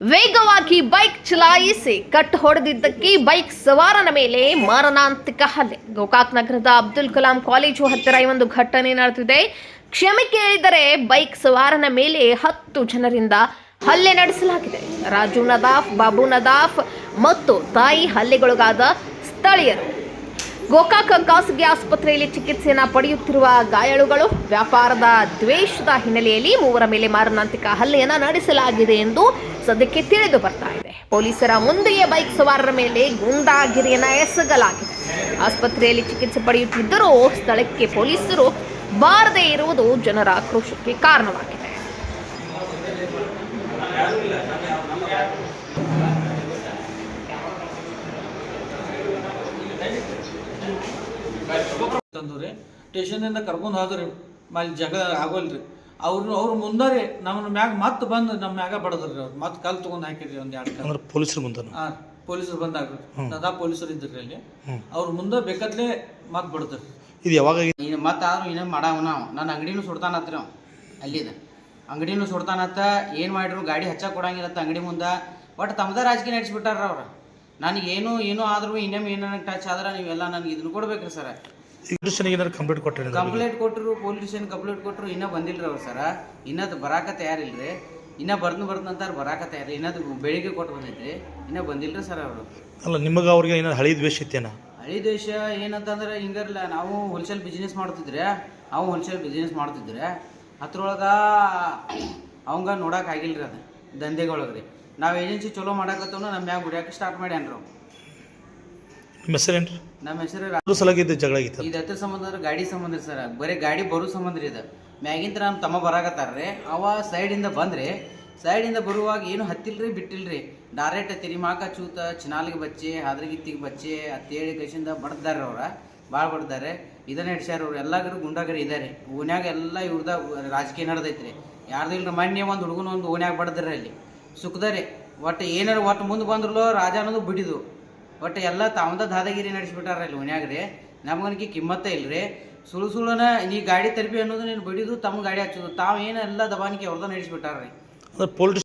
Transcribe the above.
ವೇಗವಾಗಿ ಬೈಕ್ ಚಲಾಯಿಸಿ cut ಹೊಡೆದಿದ್ದಕ್ಕೆ bike ಸವಾರನ ಮೇಲೆ ಮಾರಣಾಂತಿಕ ಹಲ್ಲೆ. ಗೋಕಾಕ್ ನಗರದ ಅಬ್ದುಲ್ ಕಲಾಂ ಕಾಲೇಜು ಹತ್ತಿರ ಈ ಒಂದು ಘಟನೆ ನಡೆದಿದೆ. ಕ್ಷಮೆ ಕೇಳಿದರೆ ಬೈಕ್ ಸವಾರನ ಮೇಲೆ 10 ಜನರಿಂದ ಹಲ್ಲೆ ನಡೆಸಲಾಗಿದೆ. ರಾಜು ನದಾಫ್, ಬಾಬು ನದಾಫ್ ಮತ್ತು ತಾಯಿ ಹಲ್ಲೆಗೊಳಗಾದ ಸ್ಥಳೀಯರು. ಗೋಕಾಕ್ ಖಾಸಗಿ ಆಸ್ಪತ್ರೆಯಲ್ಲಿ ಚಿಕಿತ್ಸೆಯನ್ನು ಪಡೆಯುತ್ತಿರುವ ಗಾಯಾಳುಗಳು. ವ್ಯಾಪಾರದ ದ್ವೇಷದ ಹಿನ್ನೆಲೆಯಲ್ಲಿ ಮೂವರ ಮೇಲೆ ಮಾರಣಾಂತಿಕ ಹಲ್ಲೆಯನ್ನು ನಡೆಸಲಾಗಿದೆ ಎಂದು ಸದ್ಯಕ್ಕೆ ತಿಳಿದು ಬರ್ತಾ ಇದೆ. ಪೊಲೀಸರ ಮುಂದೆಯೇ ಬೈಕ್ ಸವಾರರ ಮೇಲೆ ಗೂಂಡಾಗಿರಿಯನ್ನು ಎಸಗಲಾಗಿದೆ. ಆಸ್ಪತ್ರೆಯಲ್ಲಿ ಚಿಕಿತ್ಸೆ ಪಡೆಯುತ್ತಿದ್ದರೂ ಸ್ಥಳಕ್ಕೆ ಪೊಲೀಸರು ಬಾರದೇ ಇರುವುದು ಜನರ ಆಕ್ರೋಶಕ್ಕೆ ಕಾರಣವಾಗಿದೆ. ತಂದ್ರಿ ಸ್ಟೇಷನಿಂದ ಕರ್ಕೊಂಡು ಹೋದ್ರಿ. ಅಲ್ಲಿ ಜಗ ಆಗೋಲ್ರಿ. ಅವ್ರು ಮುಂದಾರಿ ನಮ್ಮ ಮ್ಯಾಗ ಮತ್ತೆ ಬಂದು ನಮ್ಮ ಮ್ಯಾಗ ಬಡದ್ರಿ. ಅವ್ರು ಮತ್ತೆ ಕಲ್ ತೊಗೊಂಡು ಹಾಕಿದ್ರಿ ಒಂದು 2 ಕಲ್. ಪೊಲೀಸರು ಬಂದ ಪೊಲೀಸರು ಬಂದಾಗ ನದಾ ಪೊಲೀಸರು ಇದ್ರಿ ಅಲ್ಲಿ. ಅವ್ರ ಮುಂದೆ ಬೇಕಾದ್ಲೆ ಮತ್ತೆ ಬಡದ್ರಿ. ಇದು ಯಾವಾಗ ಮತ್ತೆ ಆದ್ರೂ ಇನ್ನೂ ಮಾಡವ ನಾವು ನನ್ನ ಅಂಗಡಿನೂ ಸುಡ್ತಾನತ್ರಿ. ನಾವು ಅಲ್ಲಿದ ಅಂಗಡಿನೂ ಸುಡ್ತಾನತ್ತ. ಏನು ಮಾಡಿದ್ರು ಗಾಡಿ ಹಚ್ಚಕ್ಕೆ ಕೊಡಂಗಿಲ್ಲತ್ತ ಅಂಗಡಿ ಮುಂದೆ. ಒಟ್ಟು ತಮ್ಮದ ರಾಜಕೀಯ ನಡೆಸಿಬಿಟ್ಟಾರ ಅವ್ರು. ನನಗೇನು ಏನೂ ಆದ್ರೂ ಇನ್ನೊಮ್ಮೆ ಏನಾರ ಟಚ್ ಆದ್ರೆ ನೀವೆಲ್ಲ ನನಗೆ ಇದನ್ನು ಕೊಡ್ಬೇಕ್ರಿ ಸರ. ಕಂಪ್ಲೇಂಟ್ ಕೊಟ್ಟರು. ಕಂಪ್ಲೇಂಟ್ ಕೊಟ್ಟರು, ಪೊಲೀಸ್ ಸ್ಟೇಷನ್ ಕಂಪ್ಲೇಂಟ್ ಕೊಟ್ಟರು. ಇನ್ನೂ ಬಂದಿಲ್ಲ ಅವ್ರು ಸರ. ಇನ್ನದು ಬರಾಕ ತಯಾರಿಲ್ರಿ. ಇನ್ನೂ ಬರ್ದಂತಾರೆ ಬರಾಕ ತಯಾರಿ. ಇನ್ನದು ಬೆಳಿಗ್ಗೆ ಕೊಟ್ಟು ಬಂದೈತ್ರಿ. ಇನ್ನೂ ಬಂದಿಲ್ಲರಿ ಸರ್ ಅವರು. ಅಲ್ಲ ನಿಮಗೆ ಅವ್ರಿಗೆ ಏನಾದ್ರು ಹಳಿ ದ್ವೇಷ ಇತ್ತೇನ? ಹಳಿ ದ್ವೇಷ ಏನಂತಂದ್ರೆ ಹಿಂಗರಲ್ಲ, ನಾವು ಹೋಲ್ಸೇಲ್ ಬಿಸ್ನೆಸ್ ಮಾಡ್ತಿದ್ರೆ ಅದ್ರೊಳಗೆ ಅವಂಗ ನೋಡಕ್ಕೆ ಆಗಿಲ್ರಿ. ಅದು ದಂಧೆಗೊಳಗೆ ರೀ. ನಾವು ಏಜೆನ್ಸಿ ಚಲೋ ಮಾಡಾಕತ್ತವನು ನಮ್ಮ ಮ್ಯಾಗ ಗುಡಿಯಾಕೆ ಸ್ಟಾರ್ಟ್ ಮಾಡ್ಯಾನ್ರಿ. ನಿಮ್ಮ ಹೆಸರೇನ್ರಿ? ನಮ್ಮ ಹೆಸರು ಸಲಾಗಿದ್ದು ಜಗಳ ಆಗಿತ್ತು. ಇದು ಹತ್ತಿರ ಸಂಬಂಧ ಅಂದ್ರೆ ಗಾಡಿ ಸಂಬಂಧ ರೀ ಸರ್. ಬರೀ ಗಾಡಿ ಬರೋ ಸಂಬಂಧ ರೀ ಇದು. ಮ್ಯಾಗಿಂತ ನಮ್ಮ ತಮ್ಮ ಬರಾಕತ್ತಾರ್ರಿ. ಅವ ಸೈಡಿಂದ ಬಂದ್ರಿ. ಸೈಡಿಂದ ಬರುವಾಗ ಏನು ಹತ್ತಿಲ್ರಿ ಬಿಟ್ಟಿಲ್ರಿ. ಡೈರೆಕ್ಟ್ ತಿರಿಮಾಕ ಚೂತ ಚಿನಾಲಿಗೆ ಬಚ್ಚಿ ಹಾದ್ರಗಿತ್ತಿಗೆ ಬಚ್ಚಿ ಅಂತೇಳಿ ಕೈಸಿಂದ ಬಡ್ದಾರೆ. ಅವ್ರ ಭಾಳ ಬಡ್ದಾರೆ. ಇದನ್ನ ಹಿಡ್ಸ್ಯಾರ ಅವ್ರು. ಎಲ್ಲ ಗುಂಡಾಗರಿ ಇದ್ದಾರೆ. ಓನ್ಯಾಗ ಎಲ್ಲ ಇವ್ರದ ರಾಜಕೀಯ ನಡೆದೈತ್ರಿ. ಯಾರ್ದು ಇಲ್ರಿ. ಮೊನ್ನೆ ಒಂದು ಹುಡುಗನ ಒಂದು ಓನ್ಯಾಗ ಬಡ್ದಾರೆ ಅಲ್ಲಿ ಸುಖದಾರೆ. ಒಟ್ಟು ಏನಾರು ಒಟ್ಟು ಮುಂದೆ ಬಂದ್ರಲ್ಲೋ ರಾಜ ಅನ್ನೋದು ಬಿಡಿದು. ಒಟ್ಟು ಎಲ್ಲ ತಾವಂದ ದಾದಾಗಿರಿ ನಡೆಸಿಬಿಟ್ಟಾರ ಅಲ್ಲಿ ಓನ್ಯಾಗ ರೀ. ನಮಗನಿಗೆ ಕಿಮ್ಮತ್ತೇ ಇಲ್ರಿ. ಸುಳ್ಳುನ ನೀ ಗಾಡಿ ತರಬಿ ಅನ್ನೋದು ನೀನು ಬಿಡಿದು ತಮ್ಮ ಗಾಡಿ ಹಚ್ಚೋದು. ತಾವು ಏನೆಲ್ಲ ದಬಾನಿಕೆ ಅವ್ರದ ನಡೆಸಿಬಿಟ್ಟಾರ ರೀ. ಪೊಲೀಸ್